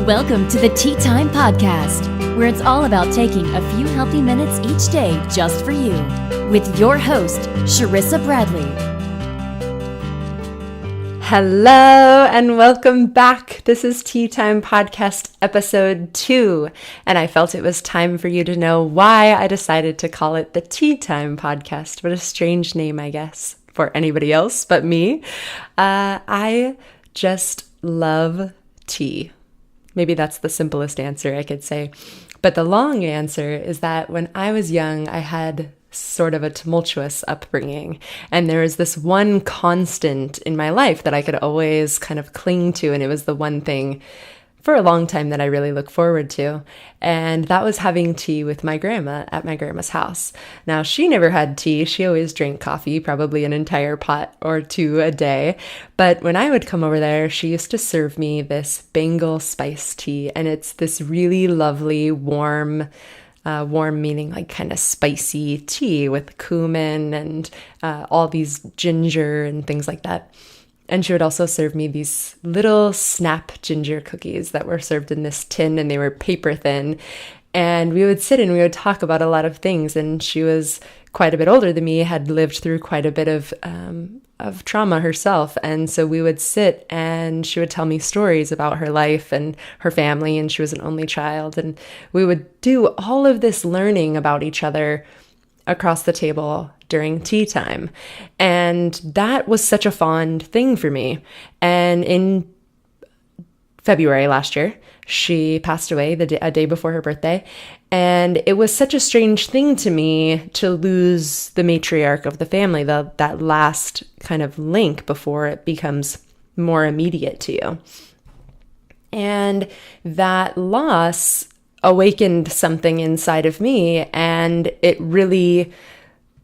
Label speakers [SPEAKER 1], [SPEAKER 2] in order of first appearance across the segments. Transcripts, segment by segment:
[SPEAKER 1] Welcome to the Tea Time Podcast, where it's all about taking a few healthy minutes each day just for you, with your host, Sharissa Bradley.
[SPEAKER 2] Hello and welcome back. This is Tea Time Podcast episode 2, and I felt it was time for you to know why I decided to call it the Tea Time Podcast. What a strange name, I guess, for anybody else but me. I just love tea. Maybe that's the simplest answer I could say. But the long answer is that when I was young, I had sort of a tumultuous upbringing. And there was this one constant in my life that I could always kind of cling to. And it was the one thing for a long time that I really look forward to. And that was having tea with my grandma at my grandma's house. Now, she never had tea. She always drank coffee, probably an entire pot or two a day. But when I would come over there, she used to serve me this Bengal spice tea. And it's this really lovely, warm meaning like kind of spicy tea with cumin and all these ginger and things like that. And she would also serve me these little snap ginger cookies that were served in this tin, and they were paper thin. And we would sit and we would talk about a lot of things. And she was quite a bit older than me, had lived through quite a bit of trauma herself. And so we would sit and she would tell me stories about her life and her family. And she was an only child. And we would do all of this learning about each other across the table during tea time. And that was such a fond thing for me. And in February last year, she passed away a day before her birthday. And it was such a strange thing to me to lose the matriarch of the family, that last kind of link before it becomes more immediate to you. And that loss awakened something inside of me, and it really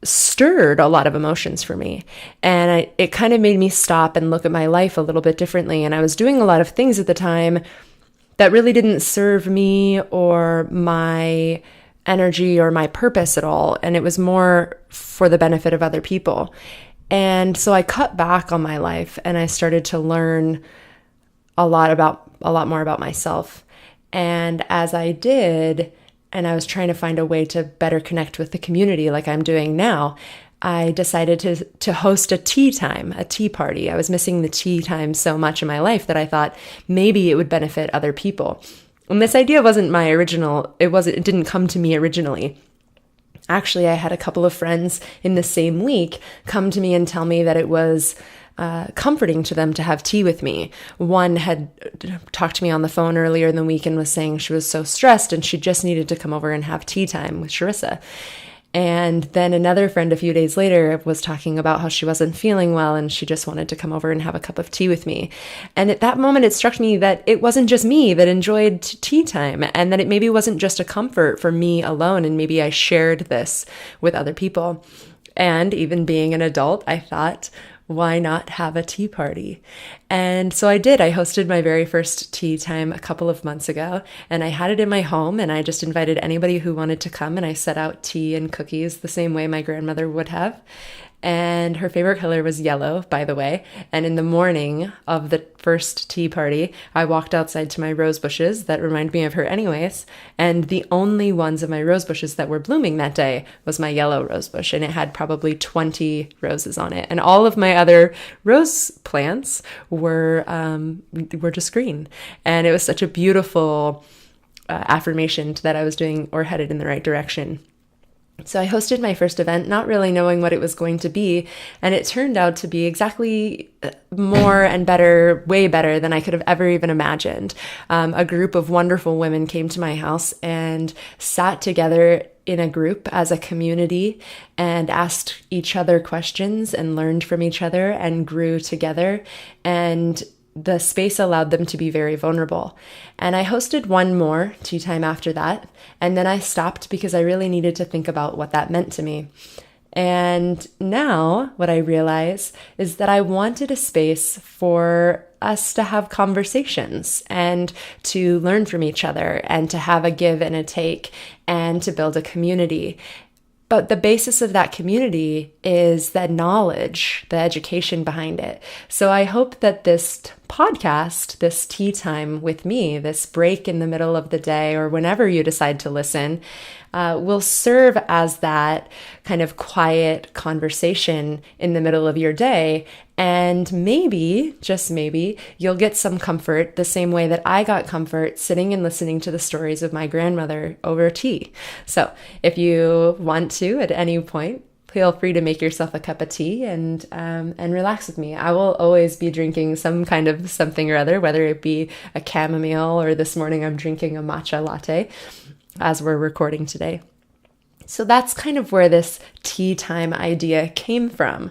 [SPEAKER 2] stirred a lot of emotions for me. And it kind of made me stop and look at my life a little bit differently. And I was doing a lot of things at the time that really didn't serve me or my energy or my purpose at all. And it was more for the benefit of other people. And so I cut back on my life and I started to learn a lot more about myself. And as I did, and I was trying to find a way to better connect with the community like I'm doing now, I decided to host a tea time, a tea party. I was missing the tea time so much in my life that I thought maybe it would benefit other people. And this idea wasn't my original, it didn't come to me originally. Actually, I had a couple of friends in the same week come to me and tell me that it was comforting to them to have tea with me. One had talked to me on the phone earlier in the week and was saying she was so stressed and she just needed to come over and have tea time with Sharissa. And then another friend a few days later was talking about how she wasn't feeling well and she just wanted to come over and have a cup of tea with me. And at that moment, it struck me that it wasn't just me that enjoyed tea time, and that it maybe wasn't just a comfort for me alone, and maybe I shared this with other people. And even being an adult, I thought, why not have a tea party? And so I did. I hosted my very first tea time a couple of months ago, and I had it in my home, and I just invited anybody who wanted to come, and I set out tea and cookies the same way my grandmother would have. And her favorite color was yellow, by the way. And in the morning of the first tea party, I walked outside to my rose bushes that remind me of her anyways. And the only ones of my rose bushes that were blooming that day was my yellow rose bush. And it had probably 20 roses on it. And all of my other rose plants were just green. And it was such a beautiful affirmation that I was doing or headed in the right direction. So I hosted my first event, not really knowing what it was going to be, and it turned out to be exactly more and better, way better than I could have ever even imagined. A group of wonderful women came to my house and sat together in a group as a community and asked each other questions and learned from each other and grew together, and the space allowed them to be very vulnerable. And I hosted one more tea time after that, and then I stopped because I really needed to think about what that meant to me. And now what I realize is that I wanted a space for us to have conversations and to learn from each other and to have a give and a take and to build a community. But the basis of that community is the knowledge, the education behind it. So I hope that this podcast, this tea time with me, this break in the middle of the day or whenever you decide to listen, will serve as that kind of quiet conversation in the middle of your day. And maybe, just maybe, you'll get some comfort the same way that I got comfort sitting and listening to the stories of my grandmother over tea. So if you want to at any point, feel free to make yourself a cup of tea and relax with me. I will always be drinking some kind of something or other, whether it be a chamomile or this morning I'm drinking a matcha latte as we're recording today. So that's kind of where this tea time idea came from.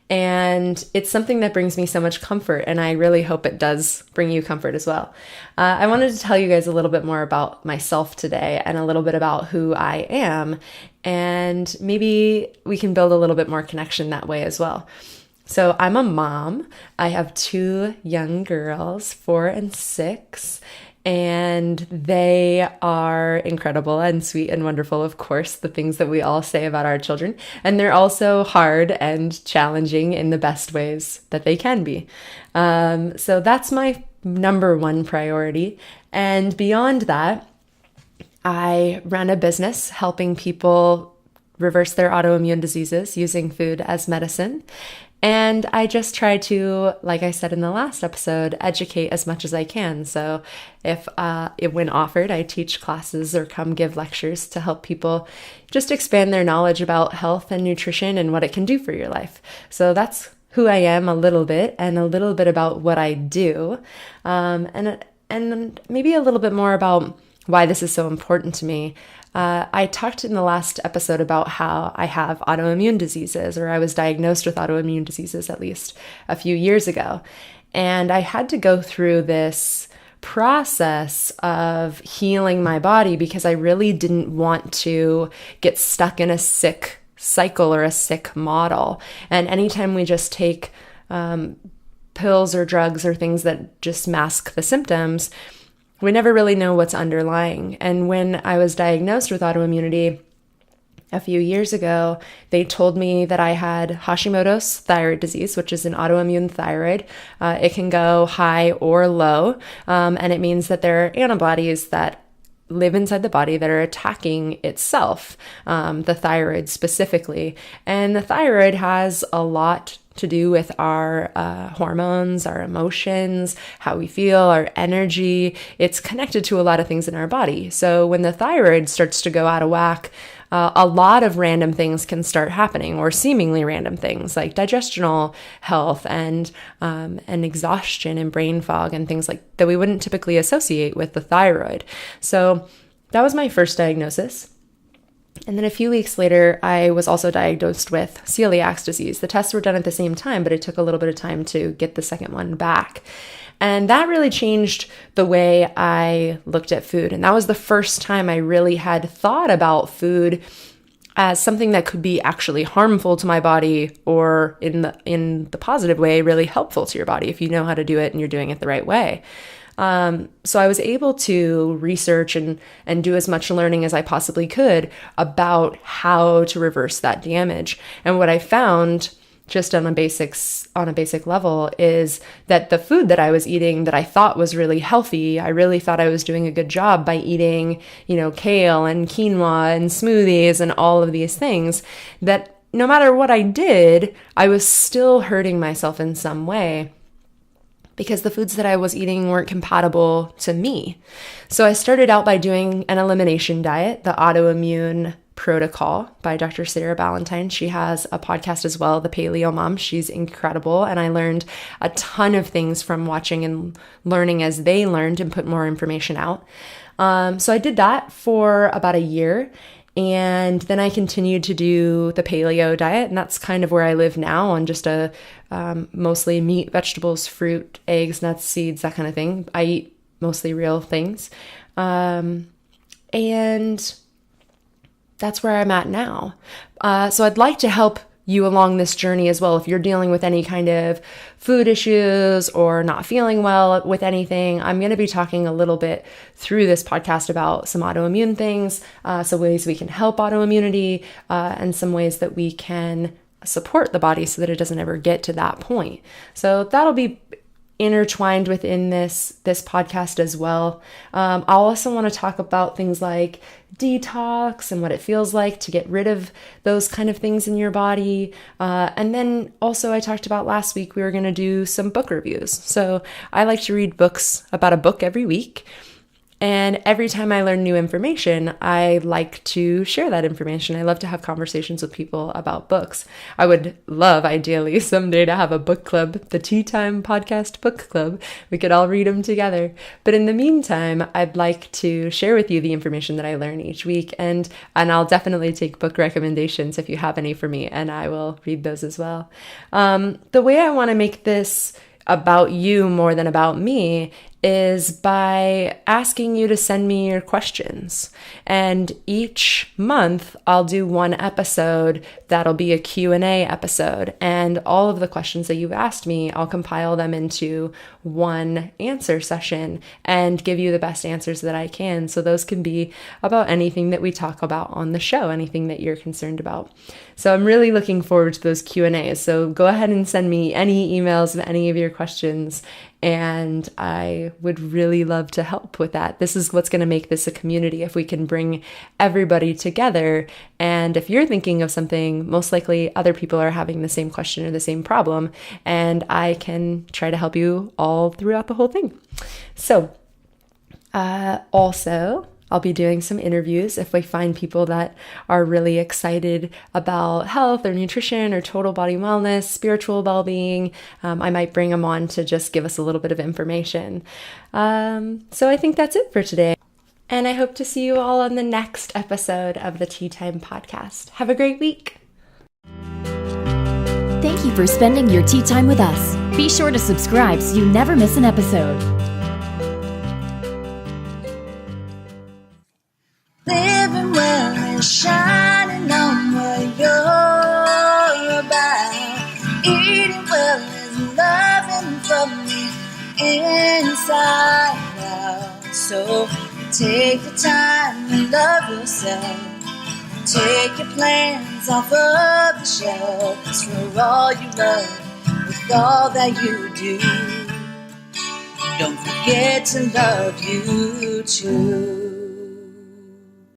[SPEAKER 2] And it's something that brings me so much comfort, and I really hope it does bring you comfort as well. I wanted to tell you guys a little bit more about myself today and a little bit about who I am, and maybe we can build a little bit more connection that way as well. So I'm a mom. I have 2 young girls, 4 and 6. And they are incredible and sweet and wonderful, of course, the things that we all say about our children. And they're also hard and challenging in the best ways that they can be. So that's my number one priority. And beyond that, I run a business helping people reverse their autoimmune diseases using food as medicine. And I just try to, like I said in the last episode, educate as much as I can. So if when offered, I teach classes or come give lectures to help people just expand their knowledge about health and nutrition and what it can do for your life. So that's who I am a little bit, and a little bit about what I do, and maybe a little bit more about why this is so important to me. I talked in the last episode about how I have autoimmune diseases, or I was diagnosed with autoimmune diseases at least a few years ago. And I had to go through this process of healing my body because I really didn't want to get stuck in a sick cycle or a sick model. And anytime we just take pills or drugs or things that just mask the symptoms, we never really know what's underlying. And when I was diagnosed with autoimmunity a few years ago, they told me that I had Hashimoto's thyroid disease, which is an autoimmune thyroid. It can go high or low, and it means that there are antibodies that live inside the body that are attacking itself, the thyroid specifically. And the thyroid has a lot to do with our hormones, our emotions, how we feel, our energy. It's connected to a lot of things in our body. So when the thyroid starts to go out of whack, a lot of random things can start happening, or seemingly random things like digestional health and exhaustion and brain fog and things like that we wouldn't typically associate with the thyroid. So that was my first diagnosis. And then a few weeks later, I was also diagnosed with celiac disease. The tests were done at the same time, but it took a little bit of time to get the second one back. And that really changed the way I looked at food. And that was the first time I really had thought about food as something that could be actually harmful to my body, or in the positive way, really helpful to your body if you know how to do it and you're doing it the right way. So I was able to research and do as much learning as I possibly could about how to reverse that damage. And what I found, just on a basic level, is that the food that I was eating that I thought was really healthy, I really thought I was doing a good job by eating, kale and quinoa and smoothies and all of these things, that no matter what I did, I was still hurting myself in some way, because the foods that I was eating weren't compatible to me. So I started out by doing an elimination diet, the autoimmune protocol by Dr. Sarah Ballantyne. She has a podcast as well, The Paleo Mom. She's incredible. And I learned a ton of things from watching and learning as they learned and put more information out. So I did that for about a year. And then I continued to do the paleo diet, and that's kind of where I live now, on just a mostly meat, vegetables, fruit, eggs, nuts, seeds, that kind of thing. I eat mostly real things. And that's where I'm at now. So I'd like to help you along this journey as well. If you're dealing with any kind of food issues or not feeling well with anything, I'm going to be talking a little bit through this podcast about some autoimmune things, some ways we can help autoimmunity, and some ways that we can support the body so that it doesn't ever get to that point. So that'll be intertwined within this podcast as well. I'll also want to talk about things like detox and what it feels like to get rid of those kind of things in your body. And then also I talked about last week, we were going to do some book reviews. So I like to read books about a book every week. And every time I learn new information, I like to share that information. I love to have conversations with people about books. I would love, ideally, someday to have a book club, the Tea Time Podcast Book Club. We could all read them together. But in the meantime, I'd like to share with you the information that I learn each week. And I'll definitely take book recommendations if you have any for me, and I will read those as well. The way I want to make this about you more than about me is by asking you to send me your questions. And each month I'll do one episode that'll be a Q&A episode. And all of the questions that you've asked me, I'll compile them into one answer session and give you the best answers that I can. So those can be about anything that we talk about on the show, anything that you're concerned about. So I'm really looking forward to those Q&As. So go ahead and send me any emails of any of your questions, and I would really love to help with that. This is what's going to make this a community. If we can bring everybody together, and if you're thinking of something, most likely other people are having the same question or the same problem, and I can try to help you all throughout the whole thing. So also, I'll be doing some interviews if we find people that are really excited about health or nutrition or total body wellness, spiritual well-being. I might bring them on to just give us a little bit of information. So I think that's it for today. And I hope to see you all on the next episode of the Tea Time Podcast. Have a great week.
[SPEAKER 1] Thank you for spending your tea time with us. Be sure to subscribe so you never miss an episode.
[SPEAKER 3] Living well and shining on what you're about. Eating well is loving from the inside out. So take the time and love yourself. Take your plans off of the shelf. 'Cause for all you love, with all that you do, don't forget to love you too.